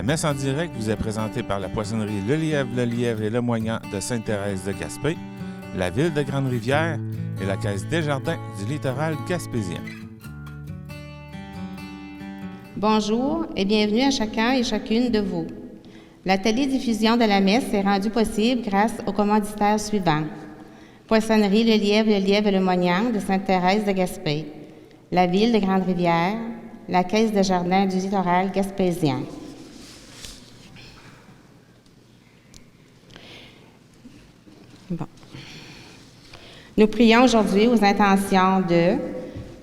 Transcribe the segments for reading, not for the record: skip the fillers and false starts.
La messe en direct vous est présentée par la poissonnerie Le Lièvre et Le Moignant de Sainte-Thérèse de Gaspé, la ville de Grande-Rivière et la Caisse Desjardins du littoral gaspésien. Bonjour et bienvenue à chacun et chacune de vous. La télédiffusion de la messe est rendue possible grâce aux commanditaires suivants. Poissonnerie Le Lièvre et Le Moignant de Sainte-Thérèse de Gaspé, la ville de Grande-Rivière, la Caisse Desjardins du littoral gaspésien. Bon. Nous prions aujourd'hui aux intentions de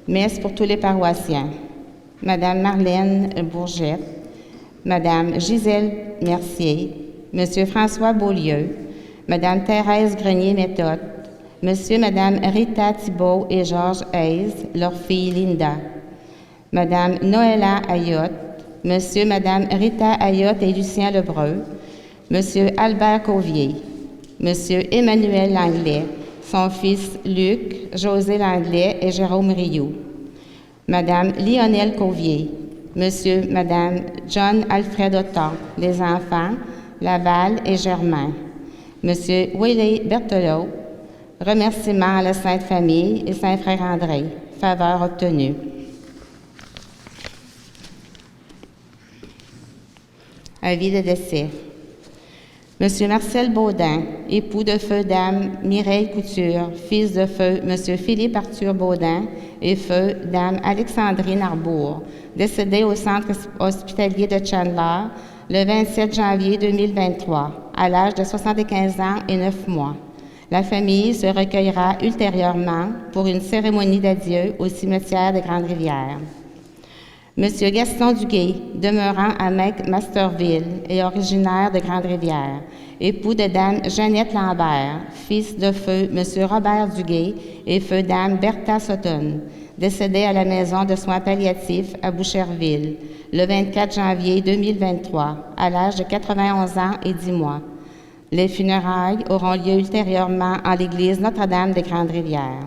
messe pour tous les paroissiens. Madame Marlène Bourgette, Madame Gisèle Mercier, Monsieur François Beaulieu, Madame Thérèse Grenier-Méthode, Monsieur, Madame Rita Thibault et Georges Hayes, leur fille Linda, Madame Noëlla Ayotte, Monsieur, Madame Rita Ayotte et Lucien Lebreu, Monsieur Albert Cauvier, Monsieur Emmanuel Langlais, son fils Luc, José Langlais et Jérôme Rioux, Madame Lionel Cauvier, Monsieur, Madame John Alfred Otton, les enfants Laval et Germain, Monsieur Willie Berthelot, remerciements à la Sainte Famille et Saint-Frère André, faveur obtenue. Avis de décès. Monsieur Marcel Baudin, époux de feu Dame Mireille Couture, fils de feu Monsieur Philippe Arthur Baudin et feu Dame Alexandrine Arbour, décédé au centre hospitalier de Chandler le 27 janvier 2023, à l'âge de 75 ans et 9 mois. La famille se recueillera ultérieurement pour une cérémonie d'adieu au cimetière de Grande-Rivière. Monsieur Gaston Duguay, demeurant à McMasterville et originaire de Grande-Rivière, époux de Dame Jeannette Lambert, fils de feu Monsieur Robert Duguay et feu Dame Bertha Sutton, décédé à la maison de soins palliatifs à Boucherville le 24 janvier 2023, à l'âge de 91 ans et 10 mois. Les funérailles auront lieu ultérieurement en l'église Notre-Dame de Grande-Rivière.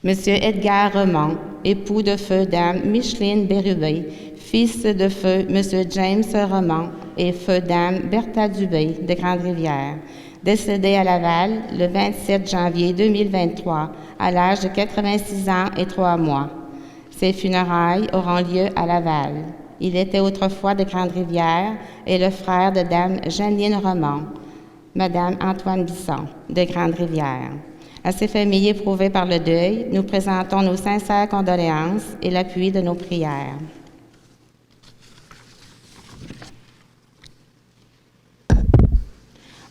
Monsieur Edgar Remond, époux de feu Dame Micheline Bérubé, fils de feu Monsieur James Remond et feu Dame Bertha Dubé de Grande-Rivière, décédé à Laval le 27 janvier 2023 à l'âge de 86 ans et 3 mois. Ces funérailles auront lieu à Laval. Il était autrefois de Grande-Rivière et le frère de Dame Janine Remond, Madame Antoine Bisson de Grande-Rivière. À ces familles éprouvées par le deuil, nous présentons nos sincères condoléances et l'appui de nos prières.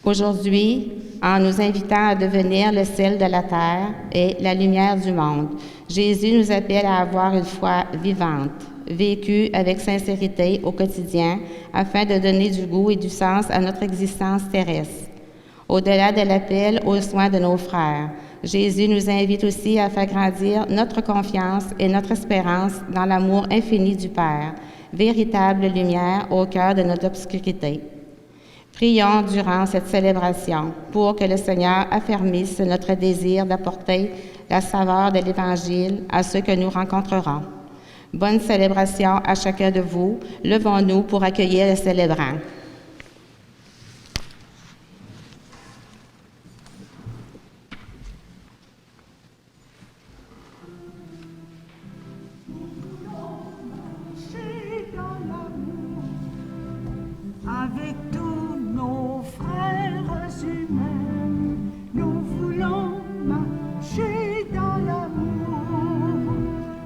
Aujourd'hui, en nous invitant à devenir le sel de la terre et la lumière du monde, Jésus nous appelle à avoir une foi vivante, vécue avec sincérité au quotidien, afin de donner du goût et du sens à notre existence terrestre. Au-delà de l'appel aux soins de nos frères, Jésus nous invite aussi à faire grandir notre confiance et notre espérance dans l'amour infini du Père, véritable lumière au cœur de notre obscurité. Prions durant cette célébration pour que le Seigneur affermisse notre désir d'apporter la saveur de l'Évangile à ceux que nous rencontrerons. Bonne célébration à chacun de vous. Levons-nous pour accueillir le célébrant. Avec tous nos frères humains, nous voulons marcher dans l'amour.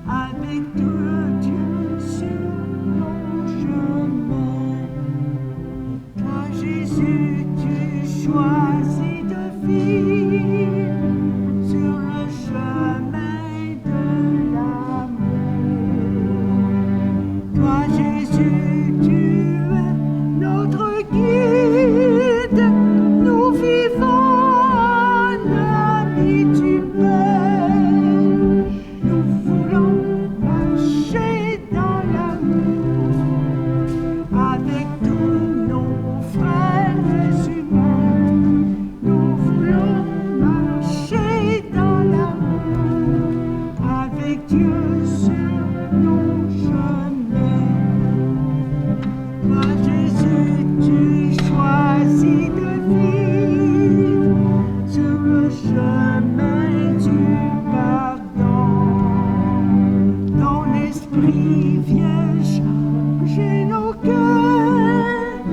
Avec tout Dieu sur nos chemins. Toi, Jésus, tu choisis de vivre sur le chemin de l'amour. Toi, Jésus, tu es notre guide, nous vivons en ami du Père. Nous voulons marcher dans l'amour avec tous nos frères humains. Nous voulons marcher dans l'amour avec Dieu sur nos chemins. qui vient changer nos cœurs.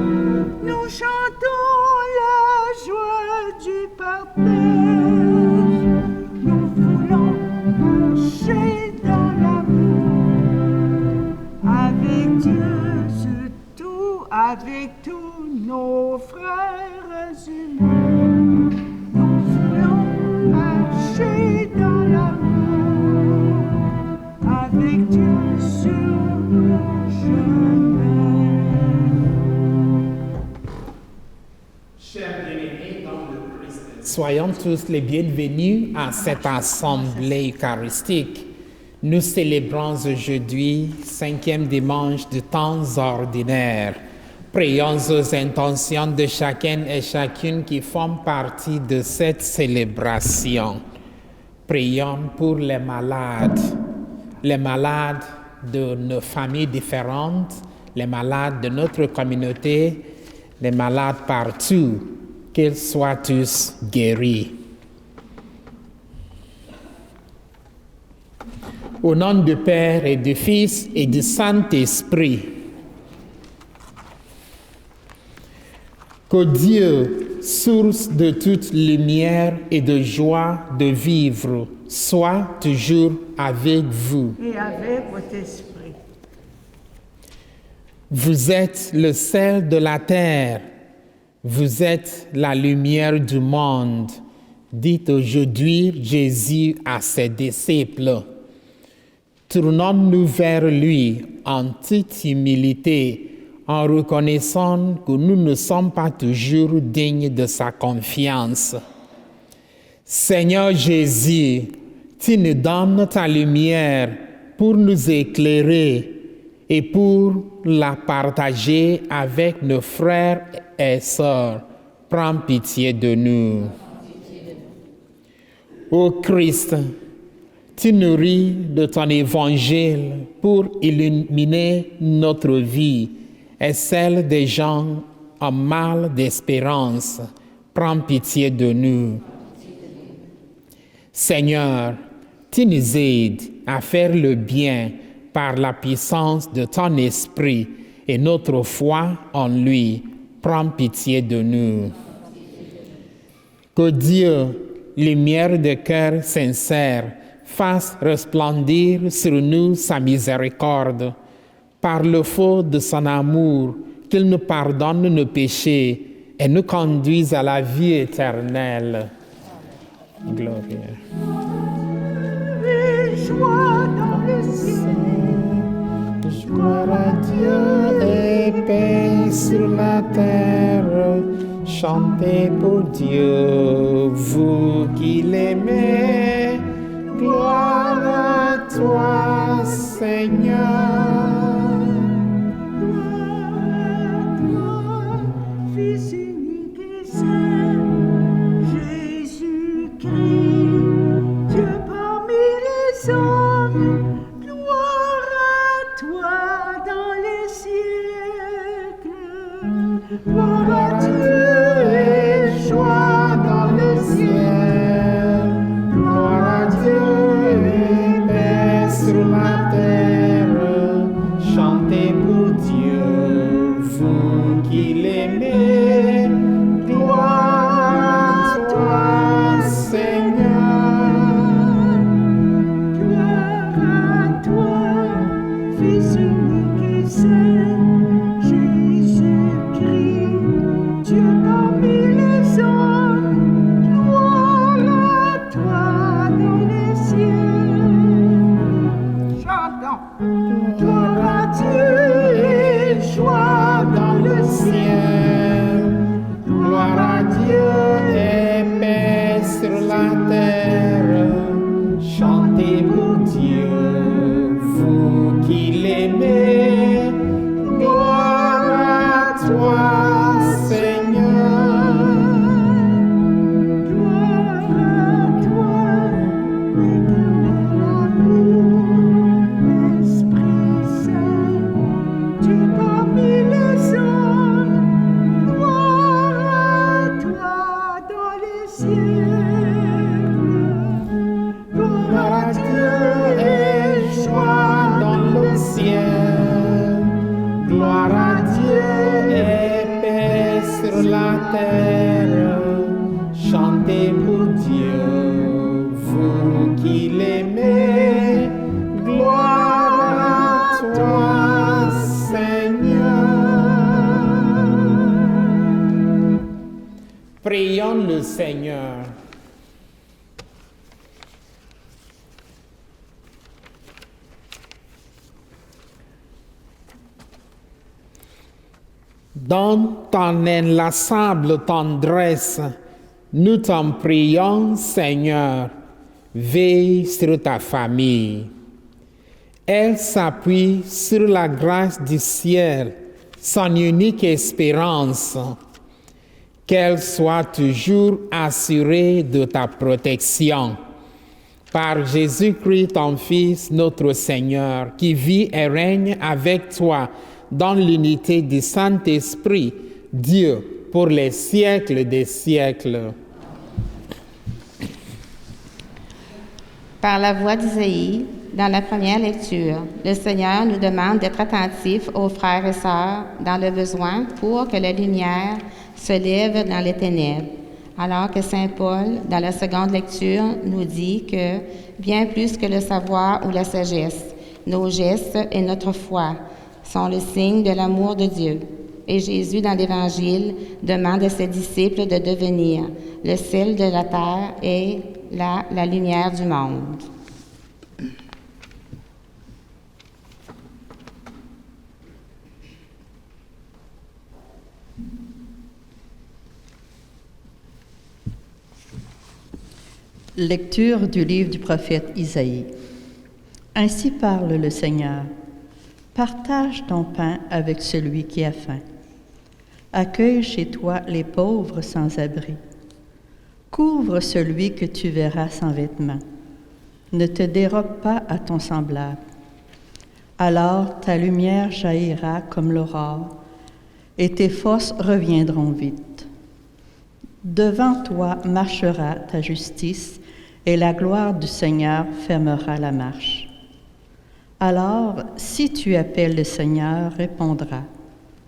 Nous chantons la joie du partage. Nous voulons marcher dans l'amour avec Dieu, surtout avec tous nos frères humains. Nous voulons marcher dans l'amour avec Dieu sur nos chemins. Chers bien-aimés dans le Christ, soyons tous les bienvenus à cette assemblée eucharistique. Nous célébrons aujourd'hui 5e dimanche du temps ordinaire. Prions aux intentions de chacun et chacune qui font partie de cette célébration. Prions pour les malades de nos familles différentes, les malades de notre communauté, les malades partout, qu'ils soient tous guéris. Au nom du Père et du Fils et du Saint-Esprit, que Dieu, source de toute lumière et de joie de vivre, soit toujours avec vous. Et avec votre esprit. Vous êtes le sel de la terre, vous êtes la lumière du monde, dit aujourd'hui Jésus à ses disciples. Tournons-nous vers lui en toute humilité, en reconnaissant que nous ne sommes pas toujours dignes de sa confiance. Seigneur Jésus, tu nous donnes ta lumière pour nous éclairer et pour la partager avec nos frères et sœurs. Prends pitié de nous. Ô Christ, tu nourris de ton évangile pour illuminer notre vie et celle des gens en mal d'espérance. Prends pitié de nous. Seigneur, tu nous aides à faire le bien par la puissance de ton esprit et notre foi en lui. Prends pitié de nous. Que Dieu, lumière de cœur sincère, fasse resplendir sur nous sa miséricorde. Par le feu de son amour, qu'il nous pardonne nos péchés et nous conduise à la vie éternelle. Gloire. Et joie dans le ciel. Gloire à Dieu et paix sur la terre. Chantez pour Dieu, vous qui l'aimez. Gloire à toi, Seigneur. Fils unique et saint, Jésus-Christ, Dieu parmi les hommes, gloire à toi dans les siècles. Gloire à Dieu et joie dans le ciel. Gloire à Dieu et paix sur la terre. Chantez pour Dieu, vous qui l'aimez. Gloire à toi, Seigneur. Gloire à toi, Fils unique et saint, Jésus-Christ, Dieu parmi les hommes, gloire à toi dans les cieux. Chantons. Gloire à Dieu et joie dans le ciel. Gloire à Dieu et paix sur la terre. Chantez pour Dieu, vous qui l'aimez. Gloire terre, chantez pour Dieu, vous qui l'aimez, gloire à toi, Seigneur. Prions le Seigneur. Dans ton inlassable tendresse, nous t'en prions, Seigneur, veille sur ta famille. Elle s'appuie sur la grâce du ciel, son unique espérance. Qu'elle soit toujours assurée de ta protection. Par Jésus-Christ, ton Fils, notre Seigneur, qui vit et règne avec toi dans l'unité du Saint-Esprit, Dieu, pour les siècles des siècles. Par la voix d'Isaïe, dans la première lecture, le Seigneur nous demande d'être attentifs aux frères et sœurs dans le besoin pour que la lumière se lève dans les ténèbres, alors que Saint Paul, dans la seconde lecture, nous dit que, bien plus que le savoir ou la sagesse, nos gestes et notre foi sont le signe de l'amour de Dieu. Et Jésus, dans l'Évangile, demande à ses disciples de devenir le sel de la terre et la lumière du monde. Lecture du livre du prophète Isaïe. Ainsi parle le Seigneur. Partage ton pain avec celui qui a faim. Accueille chez toi les pauvres sans abri. Couvre celui que tu verras sans vêtements. Ne te dérobe pas à ton semblable. Alors ta lumière jaillira comme l'aurore, et tes forces reviendront vite. Devant toi marchera ta justice, et la gloire du Seigneur fermera la marche. Alors, si tu appelles le Seigneur, répondra.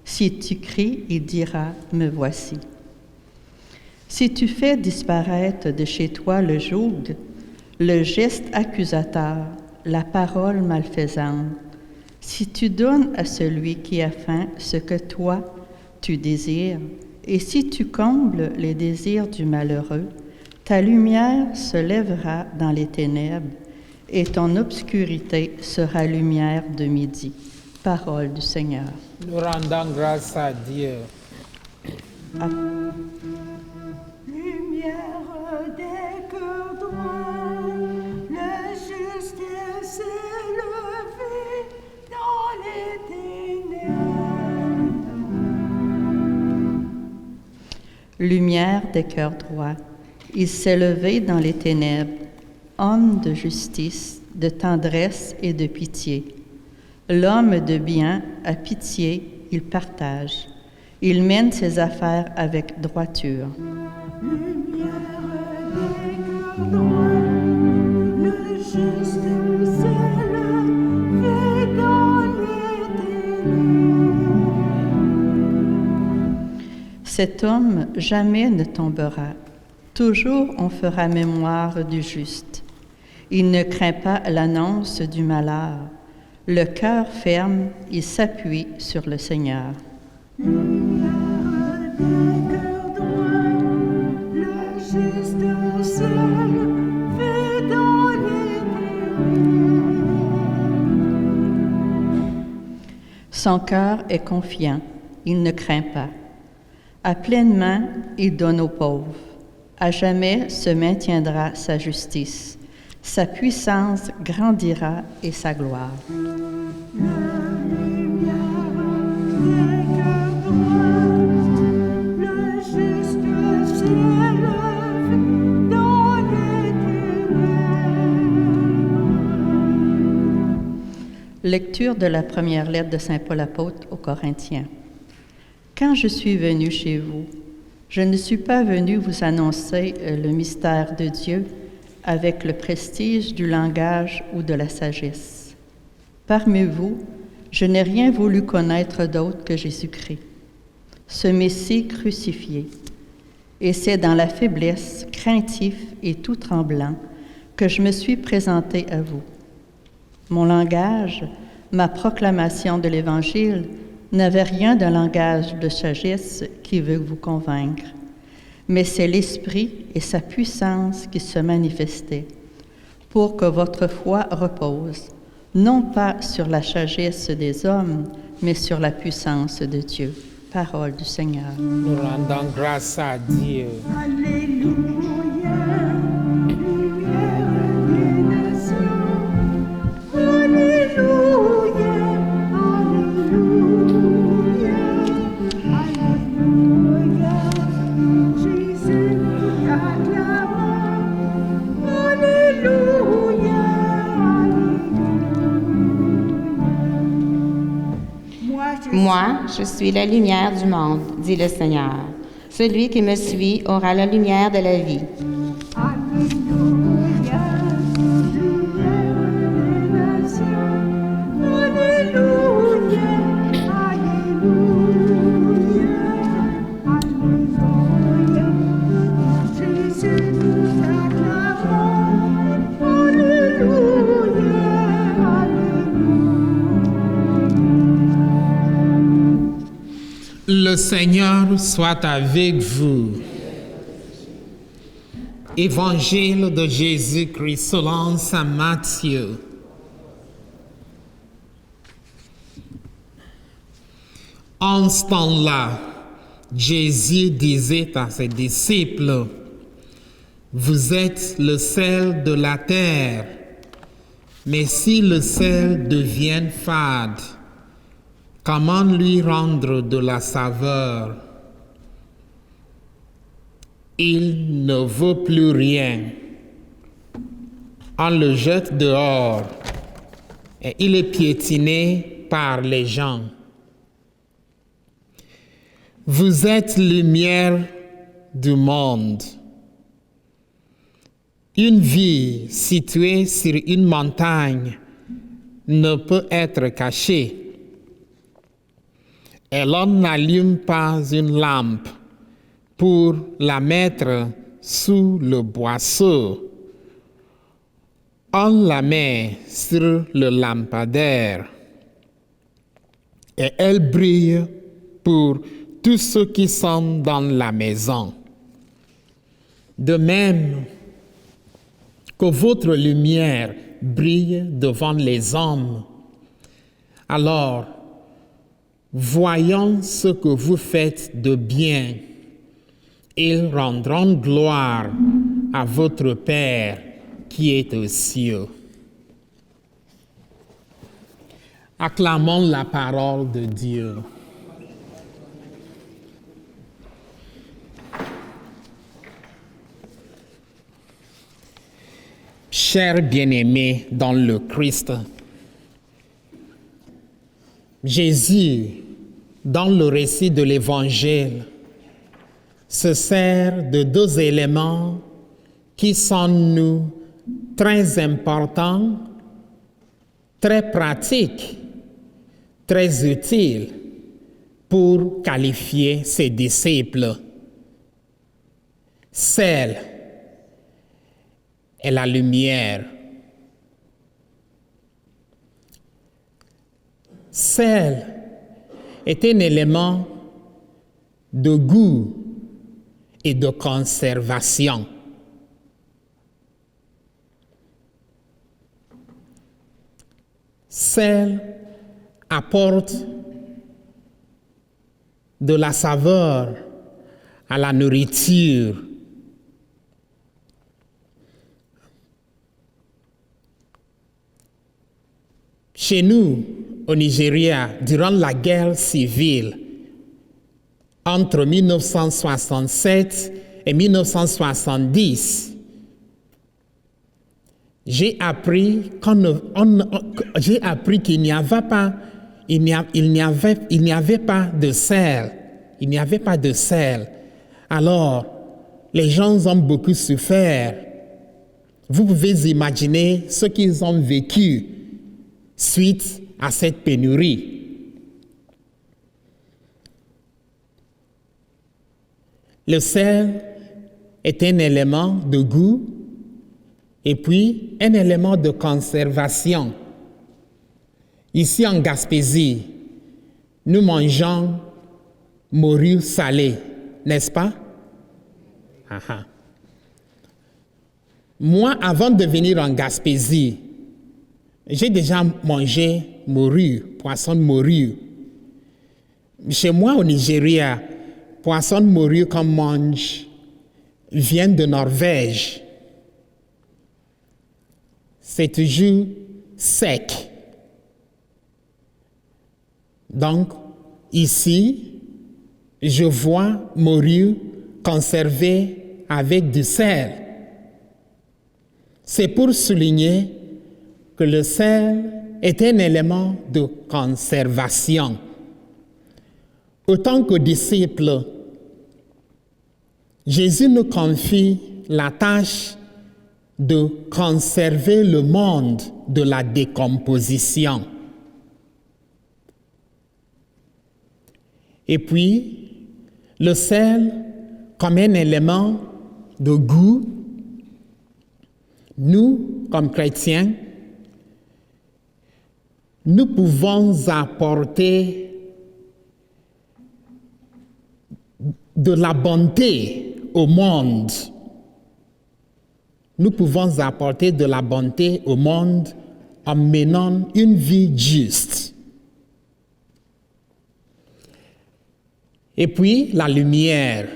Si tu cries, il dira, me voici. Si tu fais disparaître de chez toi le joug, le geste accusateur, la parole malfaisante, si tu donnes à celui qui a faim ce que toi, tu désires, et si tu combles les désirs du malheureux, ta lumière se lèvera dans les ténèbres, et ton obscurité sera lumière de midi. Parole du Seigneur. Nous rendons grâce à Dieu. Lumière des cœurs droits, le juste s'est levé dans les ténèbres. Lumière des cœurs droits, il s'est levé dans les ténèbres, homme de justice, de tendresse et de pitié. L'homme de bien a pitié, il partage. Il mène ses affaires avec droiture. Lumière des cœurs droits, le juste s'est levé dans les ténèbres. Cet homme jamais ne tombera. Toujours on fera mémoire du juste. Il ne craint pas l'annonce du malheur. Le cœur ferme, il s'appuie sur le Seigneur. Lumière des cœurs droits, le juste s'est levé dans les ténèbres. Son cœur est confiant, il ne craint pas. À pleine main, il donne aux pauvres. À jamais se maintiendra sa justice. Sa puissance grandira et sa gloire. La lumière des cœurs droits, le juste s'est levé dans les ténèbres. Lecture de la première lettre de Saint Paul apôtre aux Corinthiens. Quand je suis venu chez vous, je ne suis pas venu vous annoncer le mystère de Dieu avec le prestige du langage ou de la sagesse. Parmi vous, je n'ai rien voulu connaître d'autre que Jésus-Christ, ce Messie crucifié. Et c'est dans la faiblesse, craintif et tout tremblant, que je me suis présenté à vous. Mon langage, ma proclamation de l'Évangile, n'avait rien d'un langage de sagesse qui veut vous convaincre, mais c'est l'Esprit et sa puissance qui se manifestaient, pour que votre foi repose, non pas sur la sagesse des hommes, mais sur la puissance de Dieu. Parole du Seigneur. Nous rendons grâce à Dieu. Alléluia, lumière des nations. Alléluia, alléluia, alléluia. Jésus, nous t'acclamons. Alléluia, alléluia. Moi, je suis la lumière du monde, dit le Seigneur. Celui qui me suit aura la lumière de la vie. Alléluia, lumière des nations. Alléluia, alléluia, alléluia. Jésus, nous t'acclamons. Alléluia, alléluia. Le Seigneur soit avec vous. Évangile de Jésus-Christ selon saint Matthieu. En ce temps-là, Jésus disait à ses disciples, « Vous êtes le sel de la terre, mais si le sel devient fade, comment lui rendre de la saveur? Il ne vaut plus rien. On le jette dehors et il est piétiné par les gens. Vous êtes lumière du monde. Une ville située sur une montagne ne peut être cachée. Et l'on n'allume pas une lampe pour la mettre sous le boisseau. On la met sur le lampadaire et elle brille pour tous ceux qui sont dans la maison. De même que votre lumière brille devant les hommes, alors voyant ce que vous faites de bien, ils rendront gloire à votre Père qui est aux cieux. Acclamons la parole de Dieu. Chers bien-aimés dans le Christ, Jésus, dans le récit de l'Évangile, se sert de deux éléments qui sont nous très importants, très pratiques, très utiles pour qualifier ses disciples. Sel et la lumière. Sel est un élément de goût et de conservation. Sel apporte de la saveur à la nourriture. Chez nous, au Nigeria, durant la guerre civile, entre 1967 et 1970, j'ai appris qu'il n'y avait pas de sel. Il n'y avait pas de sel. Alors, les gens ont beaucoup souffert. Vous pouvez imaginer ce qu'ils ont vécu suite à cette pénurie. Le sel est un élément de goût et puis un élément de conservation. Ici en Gaspésie, nous mangeons morue salée, n'est-ce pas? Moi, avant de venir en Gaspésie, j'ai déjà mangé morue, poisson de morue. Chez moi au Nigeria, poisson de morue qu'on mange vient de Norvège. C'est toujours sec. Donc, ici, je vois morue conservée avec du sel. C'est pour souligner que le sel est un élément de conservation. Autant que disciples, Jésus nous confie la tâche de conserver le monde de la décomposition. Et puis, le sel, comme un élément de goût, nous, comme chrétiens, nous pouvons apporter de la bonté au monde. Nous pouvons apporter de la bonté au monde en menant une vie juste. Et puis, la lumière.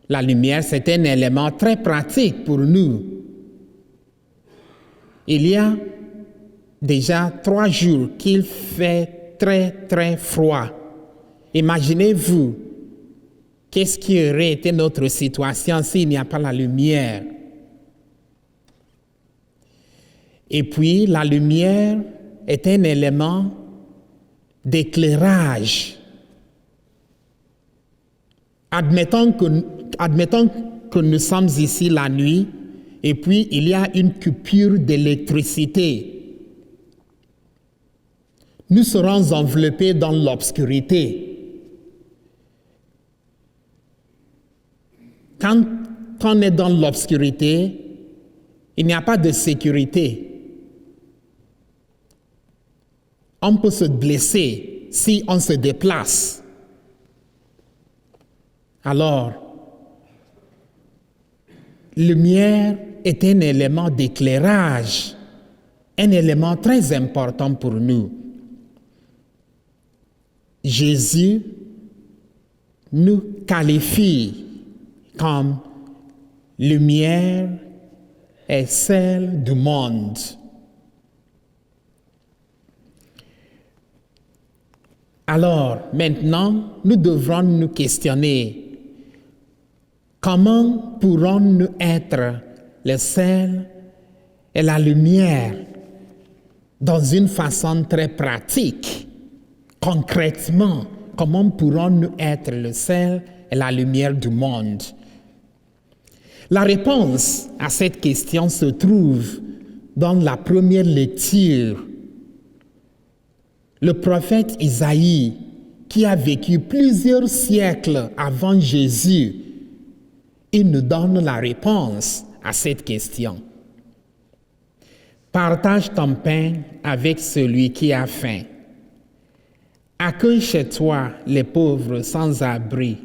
La lumière, c'est un élément très pratique pour nous. Il y a déjà 3 jours qu'il fait très, très froid. Imaginez-vous, qu'est-ce qui aurait été notre situation s'il n'y a pas la lumière? Et puis, la lumière est un élément d'éclairage. Admettons que nous sommes ici la nuit et puis il y a une coupure d'électricité. Nous serons enveloppés dans l'obscurité. Quand on est dans l'obscurité, il n'y a pas de sécurité. On peut se blesser si on se déplace. Alors, lumière est un élément d'éclairage, un élément très important pour nous. Jésus nous qualifie comme lumière et sel du monde. Alors, maintenant, nous devrons nous questionner. Comment pourrons-nous être le sel et la lumière dans une façon très pratique? Concrètement, comment pourrons-nous être le sel et la lumière du monde? La réponse à cette question se trouve dans la première lecture. Le prophète Isaïe, qui a vécu plusieurs siècles avant Jésus, il nous donne la réponse à cette question. Partage ton pain avec celui qui a faim. Accueille chez toi les pauvres sans abri.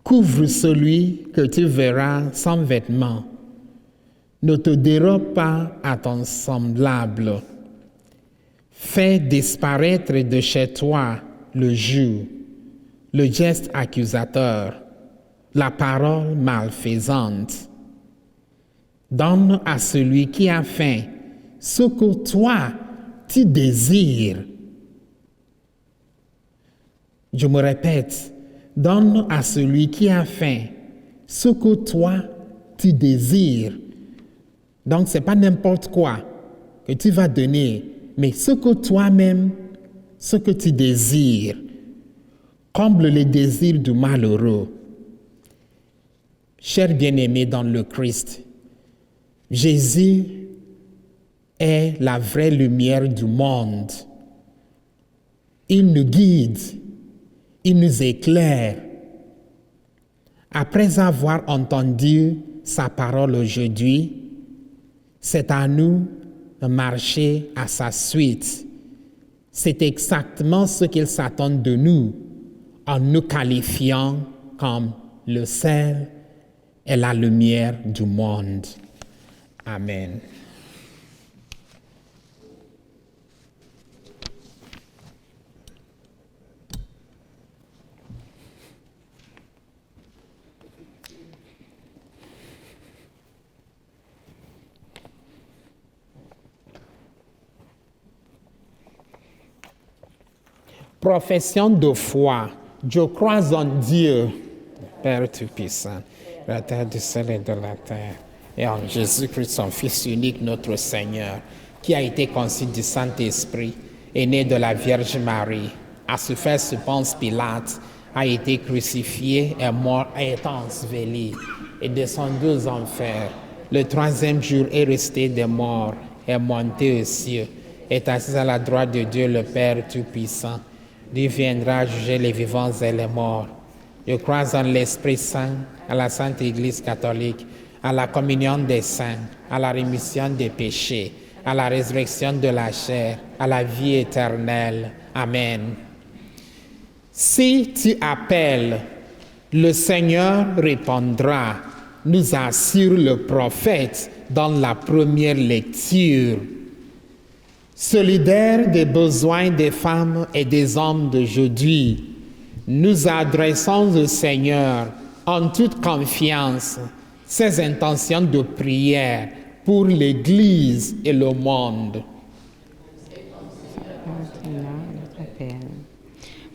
Couvre celui que tu verras sans vêtements. Ne te dérobe pas à ton semblable. Fais disparaître de chez toi le joug, le geste accusateur, la parole malfaisante. Donne à celui qui a faim ce que toi tu désires. Je me répète, donne à celui qui a faim ce que toi tu désires. Donc, ce n'est pas n'importe quoi que tu vas donner, mais ce que toi-même, ce que tu désires. Comble les désirs du malheureux. Chers bien-aimés dans le Christ, Jésus est la vraie lumière du monde. Il nous guide, il nous éclaire, Après avoir entendu sa parole aujourd'hui, c'est à nous de marcher à sa suite. C'est exactement ce qu'il s'attend de nous en nous qualifiant comme le sel et la lumière du monde. Amen. Profession de foi. Je crois en Dieu, Père Tout-Puissant, Créateur du ciel et de la terre, et en Jésus-Christ, son Fils unique, notre Seigneur, qui a été conçu du Saint-Esprit et né de la Vierge Marie, a souffert sous Ponce Pilate, a été crucifié, est mort, est enseveli, et descendu aux enfers. Le troisième jour est resté des morts, est monté aux cieux, est assis à la droite de Dieu le Père Tout-Puissant. Dieu viendra juger les vivants et les morts. Je crois en l'Esprit Saint, à la Sainte Église catholique, à la communion des saints, à la rémission des péchés, à la résurrection de la chair, à la vie éternelle. Amen. Si tu appelles, le Seigneur répondra, nous assure le prophète dans la première lecture. Solidaires des besoins des femmes et des hommes d'aujourd'hui, nous adressons au Seigneur en toute confiance ses intentions de prière pour l'Église et le monde.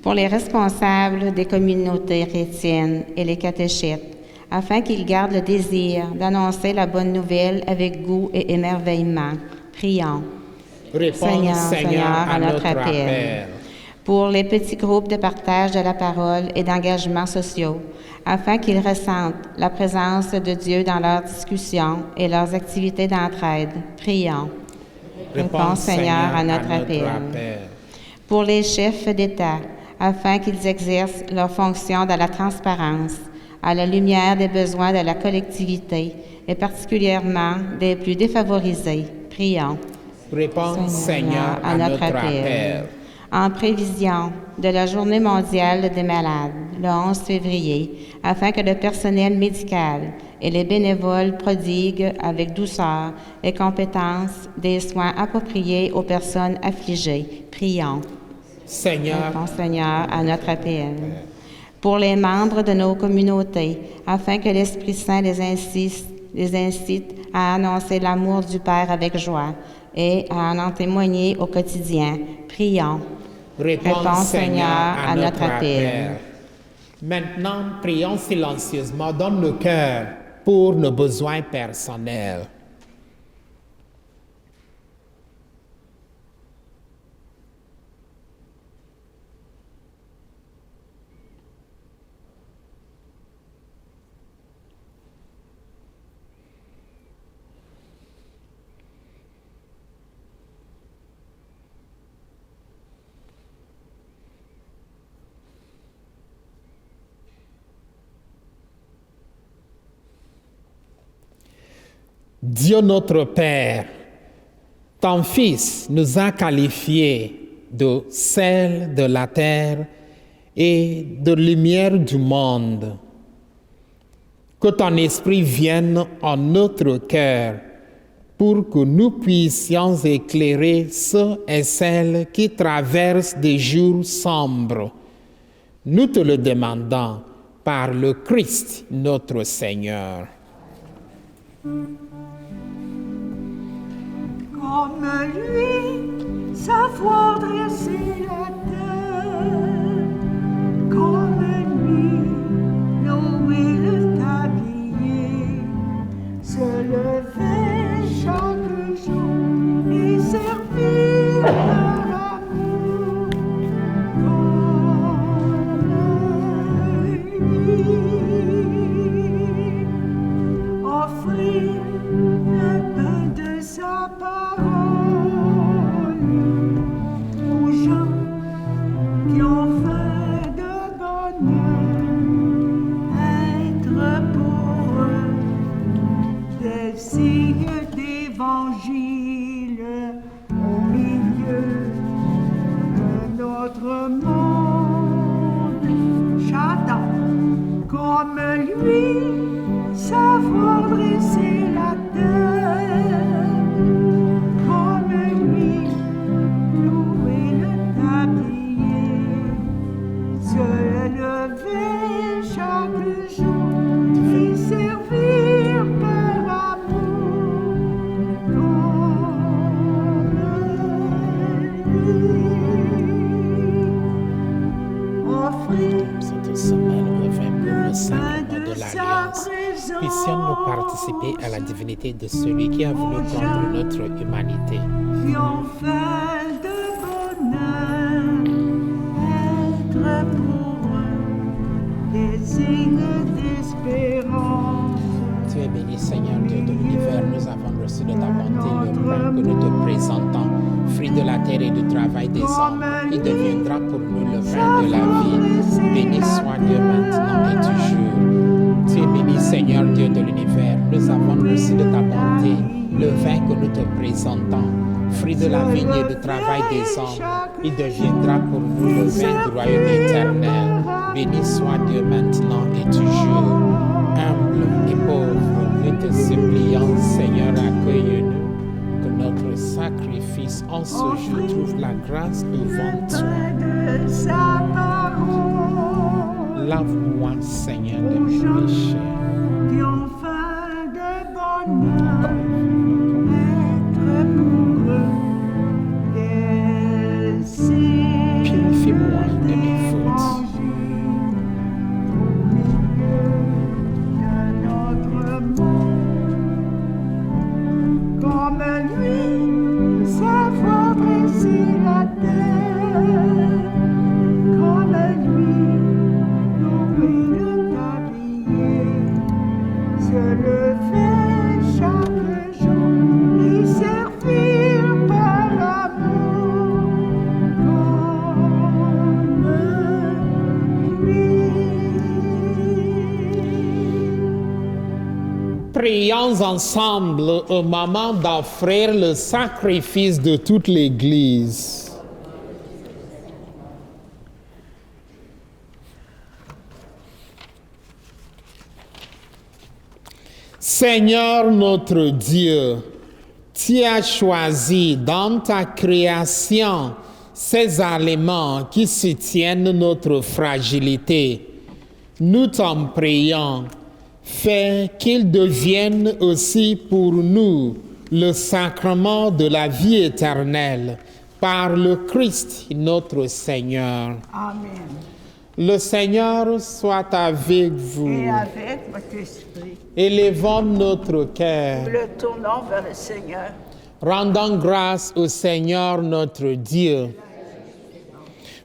Pour les responsables des communautés chrétiennes et les catéchètes, afin qu'ils gardent le désir d'annoncer la bonne nouvelle avec goût et émerveillement, prions. Réponds, Seigneur, à notre appel. Pour les petits groupes de partage de la parole et d'engagement sociaux, afin qu'ils ressentent la présence de Dieu dans leurs discussions et leurs activités d'entraide, prions. Réponds, Seigneur, à notre appel. Pour les chefs d'État, afin qu'ils exercent leurs fonctions dans la transparence, à la lumière des besoins de la collectivité et particulièrement des plus défavorisés, prions. Réponds, Seigneur, à notre appel. En prévision de la Journée mondiale des malades, le 11 février, afin que le personnel médical et les bénévoles prodiguent avec douceur et compétence des soins appropriés aux personnes affligées, prions. Seigneur, Réponds, Seigneur, à notre appel. Pour les membres de nos communautés, afin que l'Esprit Saint les incite à annoncer l'amour du Père avec joie et à en témoigner au quotidien. Prions. Réponds, Seigneur, à notre appel. Maintenant, prions silencieusement dans nos cœurs pour nos besoins personnels. Dieu notre Père, ton Fils nous a qualifiés de sel de la terre et de lumière du monde. Que ton Esprit vienne en notre cœur pour que nous puissions éclairer ceux et celles qui traversent des jours sombres. Nous te le demandons par le Christ notre Seigneur. Comme lui, savoir dresser la terre, comme lui, nouer le tablier, se lever chaque jour et servir par amour, comme lui, offrir le pain de sa parole aux gens notre monde. J'attends comme lui savoir dresser la terre, comme lui louer le tablier, se lever chaque jour et servir par amour comme lui. Offrir Cette semaine, le vin pour le sacrement de l'Alliance. Puissions-nous participer à la divinité de celui qui a voulu prendre notre humanité. qui ont fait de bonheur, être pour eux des signes d'espérance. Tu es béni, Seigneur Dieu de l'univers. Nous avons reçu de ta bonté le pain que nous te présentons, fruit de la terre et du travail des hommes. Il deviendra pour nous le pain de la vie. Béni soit Dieu maintenant et toujours. Tu es béni, Seigneur Dieu de l'univers. Nous avons reçu de ta bonté le vin que nous te présentons, fruit de la vigne et du travail des hommes. Il deviendra pour nous le vin du royaume éternel. Béni soit Dieu maintenant et toujours. Humble et pauvre, nous te supplions, Seigneur, accueille-nous. Que notre sacrifice en ce jour trouve la grâce devant toi. De sa parole, Lave-moi, Seigneur, de mes péchés. qui ont fait de bonheur, être pour eux des signes Purifie-moi de mes fautes. au milieu de notre monde, comme lui savoir dresser la terre, comme lui louer le tablier, se lever chaque jour et servir par amour comme lui. Prions ensemble au moment d'offrir le sacrifice de toute l'Église. Seigneur notre Dieu, tu as choisi dans ta création ces aliments qui soutiennent notre fragilité. Nous t'en prions, fais qu'ils deviennent aussi pour nous le sacrement de la vie éternelle par le Christ notre Seigneur. Amen. Le Seigneur soit avec vous. Et avec votre esprit, Élevons notre cœur. nous le tournons vers le Seigneur. Rendons grâce au Seigneur notre Dieu.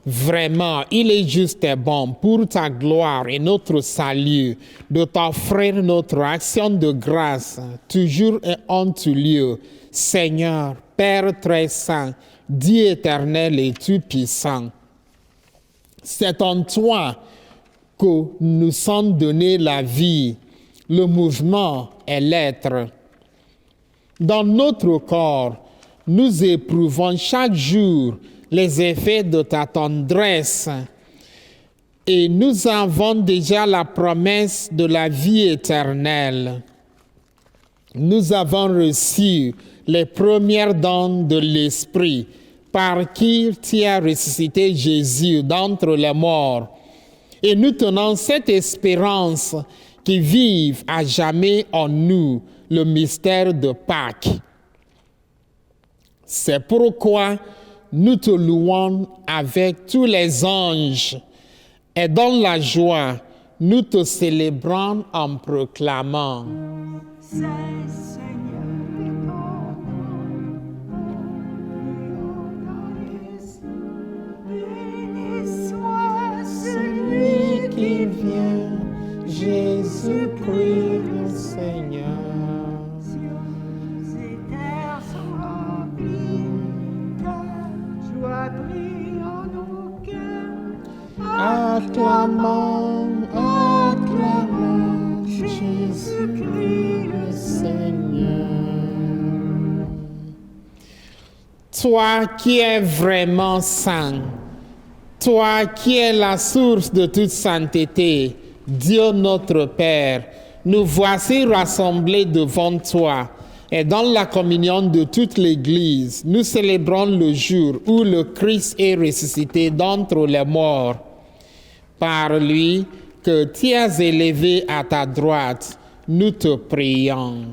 Vraiment, il est juste et bon pour ta gloire et notre salut de t'offrir notre action de grâce, toujours et en tout lieu. Seigneur, Père très saint, Dieu éternel et tout-puissant, c'est en toi que nous sommes donnés la vie, le mouvement et l'être. Dans notre corps, nous éprouvons chaque jour les effets de ta tendresse et nous avons déjà la promesse de la vie éternelle. Nous avons reçu les premières dons de l'Esprit par qui tu as ressuscité Jésus d'entre les morts. Et nous tenons cette espérance qui vive à jamais en nous le mystère de Pâques. C'est pourquoi nous te louons avec tous les anges et dans la joie, nous te célébrons en proclamant. C'est Seigneur et ton nom. Béni soit celui Qui vient, Jésus-Christ le Seigneur. Cieux et terres sont remplis, ta joie brille en nos cœurs. Acclamons, acclamons Jésus-Christ le Seigneur. Toi qui es vraiment saint, Toi qui es la source de toute sainteté, Dieu notre Père, nous voici rassemblés devant toi. Et dans la communion de toute l'Église, nous célébrons le jour où le Christ est ressuscité d'entre les morts. Par lui, que tu as élevé à ta droite, nous te prions.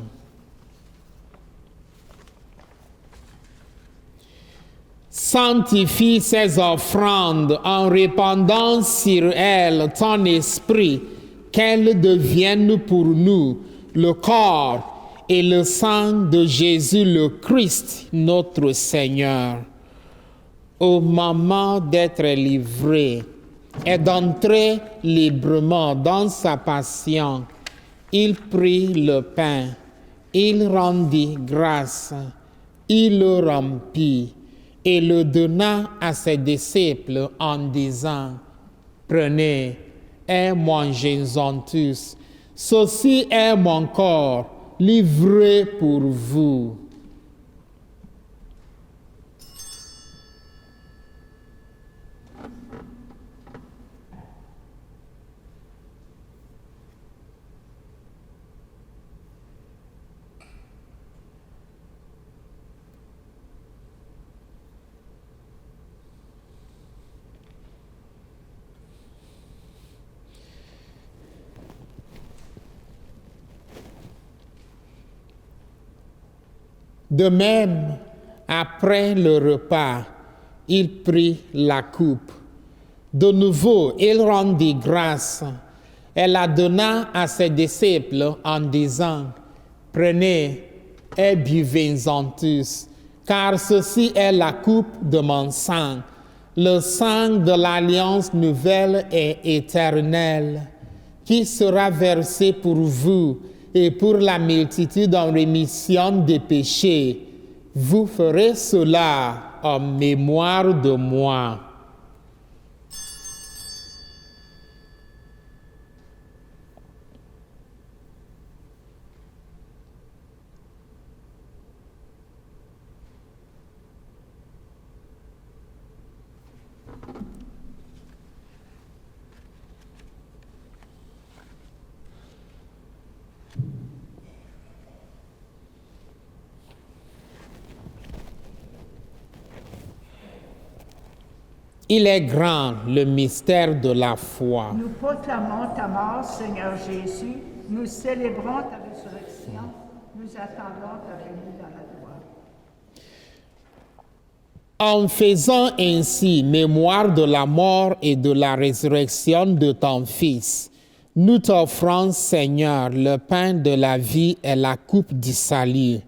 Sanctifie ces offrandes en répandant sur elles ton esprit, qu'elles deviennent pour nous le corps et le sang de Jésus le Christ, notre Seigneur. Au moment d'être livré et d'entrer librement dans sa passion, il prit le pain, il rendit grâce, il le rompit et le donna à ses disciples en disant, « Prenez et mangez-en tous. Ceci est mon corps livré pour vous. » De même, après le repas, il prit la coupe. De nouveau, il rendit grâce et la donna à ses disciples en disant, « Prenez et buvez-en tous, car ceci est la coupe de mon sang, le sang de l'alliance nouvelle et éternelle, qui sera versé pour vous et pour la multitude en rémission des péchés. Vous ferez cela en mémoire de moi. » Il est grand le mystère de la foi. Nous proclamons ta mort, Seigneur Jésus. Nous célébrons ta résurrection. Nous attendons ta venue dans la gloire. En faisant ainsi mémoire de la mort et de la résurrection de ton Fils, nous t'offrons, Seigneur, le pain de la vie et la coupe du salut.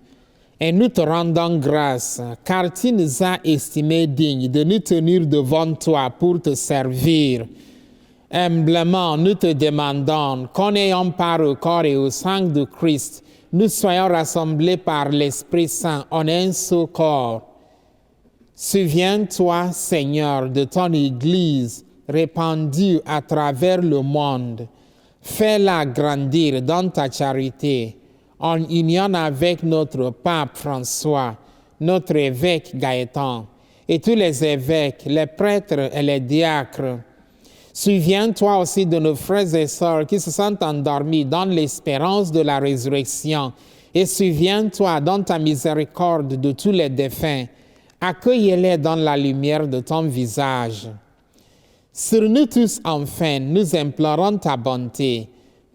Et nous te rendons grâce, car tu nous as estimés dignes de nous tenir devant toi pour te servir. Humblement, nous te demandons qu'en ayant part au corps et au sang de Christ, nous soyons rassemblés par l'Esprit Saint en un seul corps. Souviens-toi, Seigneur, de ton Église répandue à travers le monde. Fais-la grandir dans ta charité, en union avec notre pape François, notre évêque Gaëtan, et tous les évêques, les prêtres et les diacres. Souviens-toi aussi de nos frères et sœurs qui se sont endormis dans l'espérance de la résurrection, et souviens-toi dans ta miséricorde de tous les défunts. Accueille-les dans la lumière de ton visage. Sur nous tous, enfin, nous implorons ta bonté.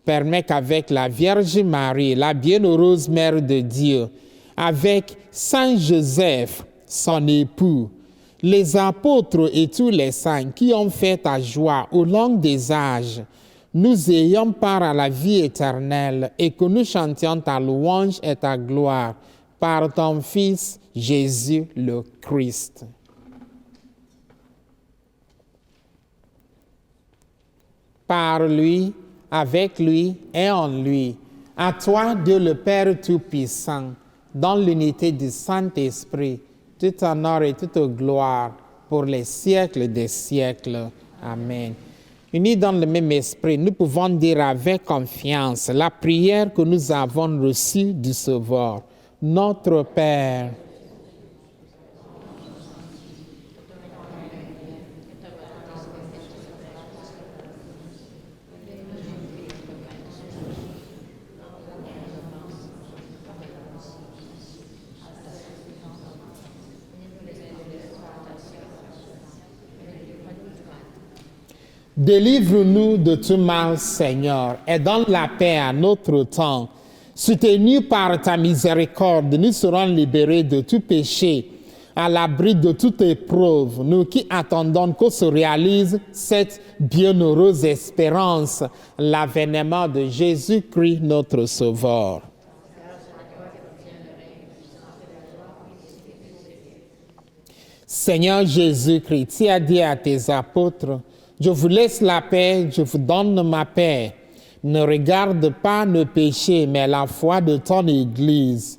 Permets qu'avec la Vierge Marie, la bienheureuse Mère de Dieu, avec Saint Joseph, son époux, les apôtres et tous les saints qui ont fait ta joie au long des âges, nous ayons part à la vie éternelle et que nous chantions ta louange et ta gloire par ton Fils Jésus le Christ. Par lui, avec lui et en lui, à toi, Dieu le Père Tout-Puissant, dans l'unité du Saint-Esprit, tout honneur et toute gloire pour les siècles des siècles. Amen. Unis dans le même esprit, nous pouvons dire avec confiance la prière que nous avons reçue du Sauveur. Notre Père, Délivre-nous de tout mal, Seigneur, et donne la paix à notre temps. Soutenus par ta miséricorde, nous serons libérés de tout péché, à l'abri de toute épreuve, nous qui attendons que se réalise cette bienheureuse espérance, l'avènement de Jésus-Christ, notre Sauveur. Seigneur Jésus-Christ, tu as dit à tes apôtres, je vous laisse la paix, je vous donne ma paix. Ne regarde pas nos péchés, mais la foi de ton Église,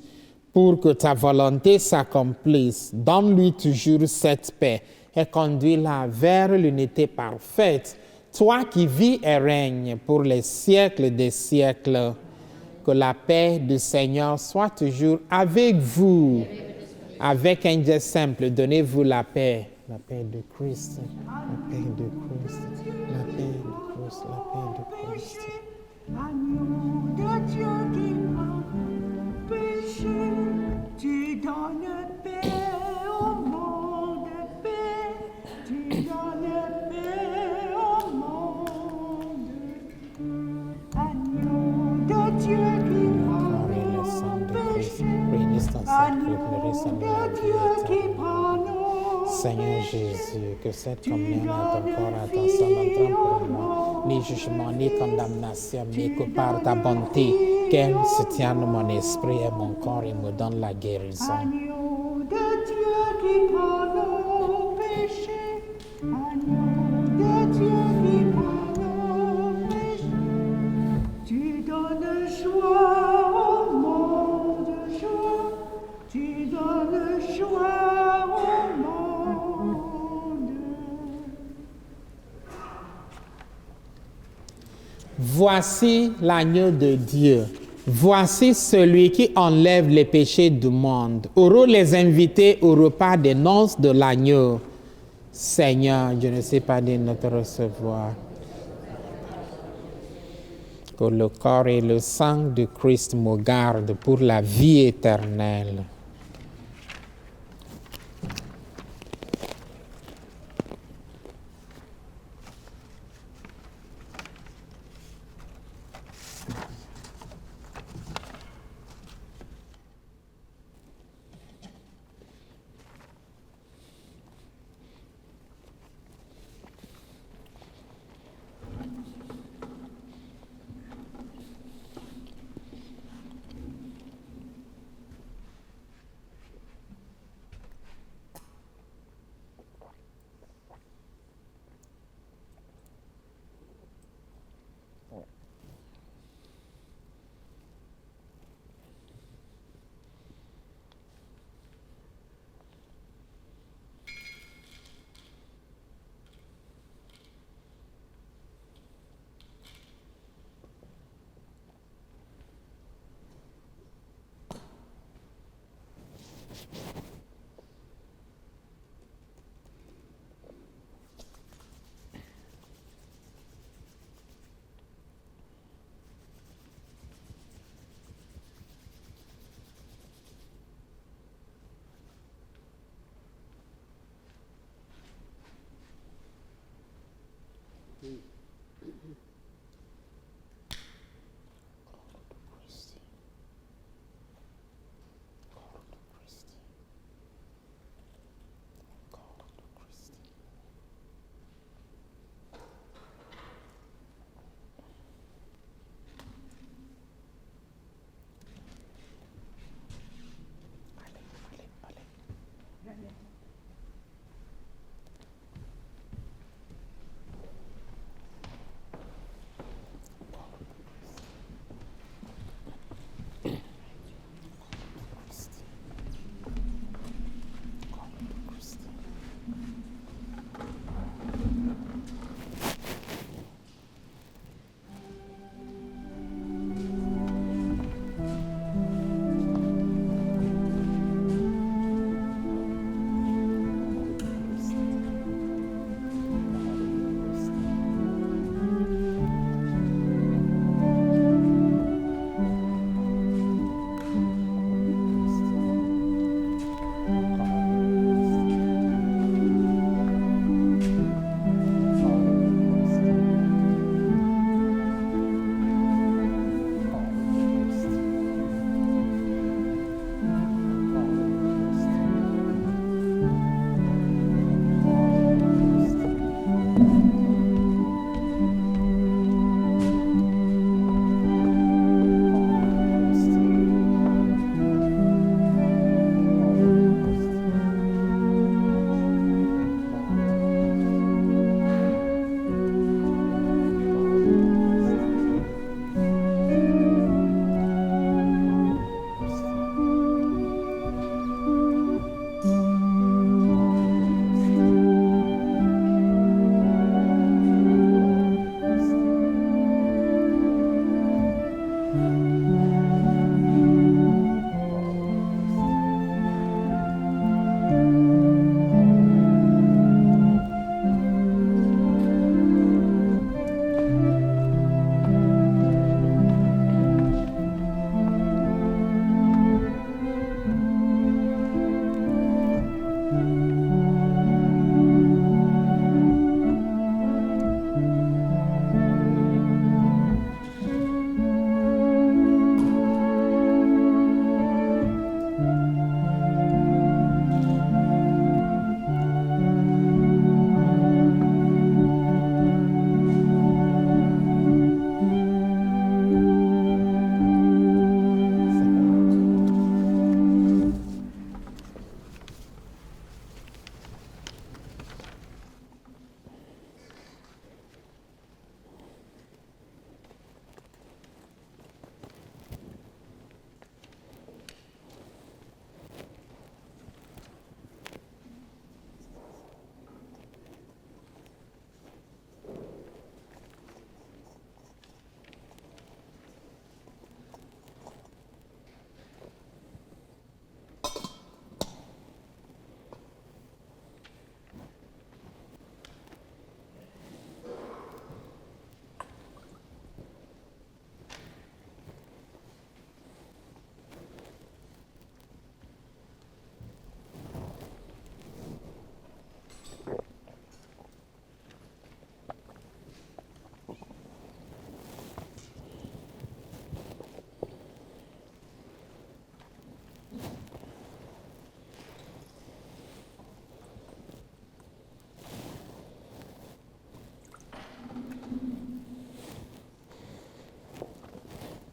pour que ta volonté s'accomplisse. Donne-lui toujours cette paix et conduis-la vers l'unité parfaite. Toi qui vis et règnes pour les siècles des siècles, que la paix du Seigneur soit toujours avec vous. Avec un geste simple, donnez-vous la paix. La paix de Christ, la paix de Christ, la paix de Christ, la paix de Christ. Agneau de Dieu qui m'a péché, tu donnes paix au monde, paix, tu donnes paix au monde. Agneau de Dieu qui m'a péché, agneau de Dieu qui prend nos Seigneur Jésus, que cette communion n'est encore à ton sang n'entrant pour moi, ni jugement, ni condamnation, mais que par ta bonté, qu'elle soutienne mon esprit et mon corps et me donne la guérison. Agneau de Dieu qui prend nos péchés, agneau de Dieu qui prend nos péchés, tu donnes joie au monde, joie, tu donnes joie au monde. Voici l'agneau de Dieu. Voici celui qui enlève les péchés du monde. Heureux les invités au repas des noces de l'agneau. Seigneur, je ne sais pas digne de te recevoir. Que le corps et le sang de Christ me gardent pour la vie éternelle.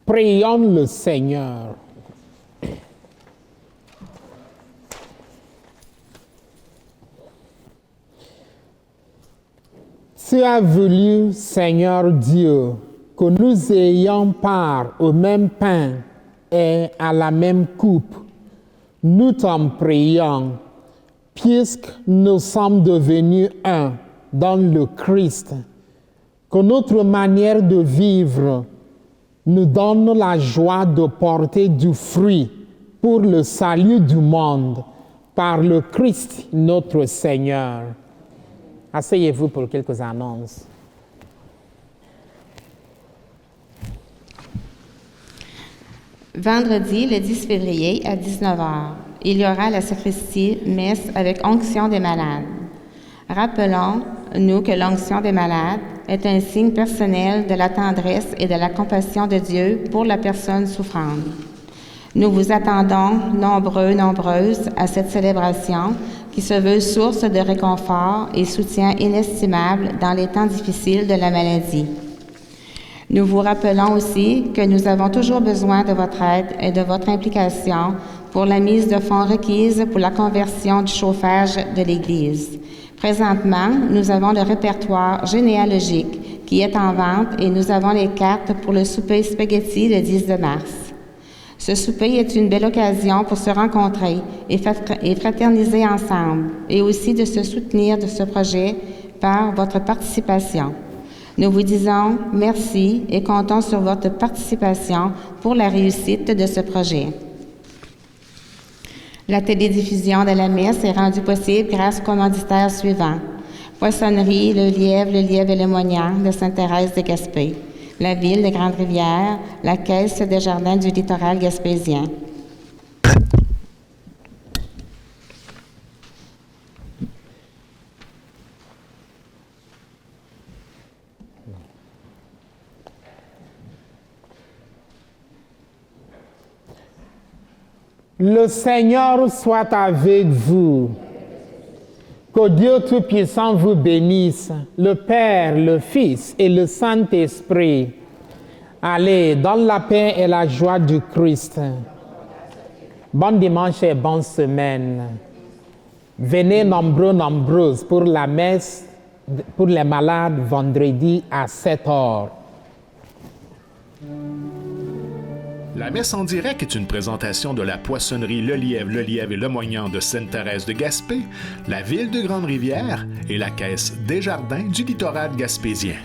Prions le Seigneur. Tu as voulu, Seigneur Dieu, que nous ayons part au même pain et à la même coupe. Nous t'en prions, puisque nous sommes devenus un dans le Christ, que notre manière de vivre nous donne la joie de porter du fruit pour le salut du monde par le Christ notre Seigneur. Asseyez-vous pour quelques annonces. Vendredi, le 10 février, à 19h, il y aura à la sacristie messe avec onction des malades. Rappelons-nous que l'onction des malades est un signe personnel de la tendresse et de la compassion de Dieu pour la personne souffrante. Nous vous attendons nombreux, nombreuses à cette célébration qui se veut source de réconfort et soutien inestimable dans les temps difficiles de la maladie. Nous vous rappelons aussi que nous avons toujours besoin de votre aide et de votre implication pour la mise de fonds requise pour la conversion du chauffage de l'Église. Présentement, nous avons le répertoire généalogique qui est en vente et nous avons les cartes pour le souper spaghetti le 10 mars. Ce souper est une belle occasion pour se rencontrer et fraterniser ensemble et aussi de se soutenir de ce projet par votre participation. Nous vous disons merci et comptons sur votre participation pour la réussite de ce projet. La télédiffusion de la messe est rendue possible grâce aux commanditaires suivants. Poissonnerie, le Lièvre et le Moignant de Sainte-Thérèse de Gaspé. La Ville de Grande-Rivière, la Caisse des Jardins du littoral gaspésien. Le Seigneur soit avec vous. Que Dieu Tout-Puissant vous bénisse, le Père, le Fils et le Saint-Esprit. Allez, dans la paix et la joie du Christ. Bon dimanche et bonne semaine. Venez nombreux, nombreuses pour la messe pour les malades vendredi à 7h. La messe en direct est une présentation de la poissonnerie Le Lièvre et le Moignant de Sainte-Thérèse de Gaspé, la Ville de Grande-Rivière et la Caisse des Jardins du littoral gaspésien.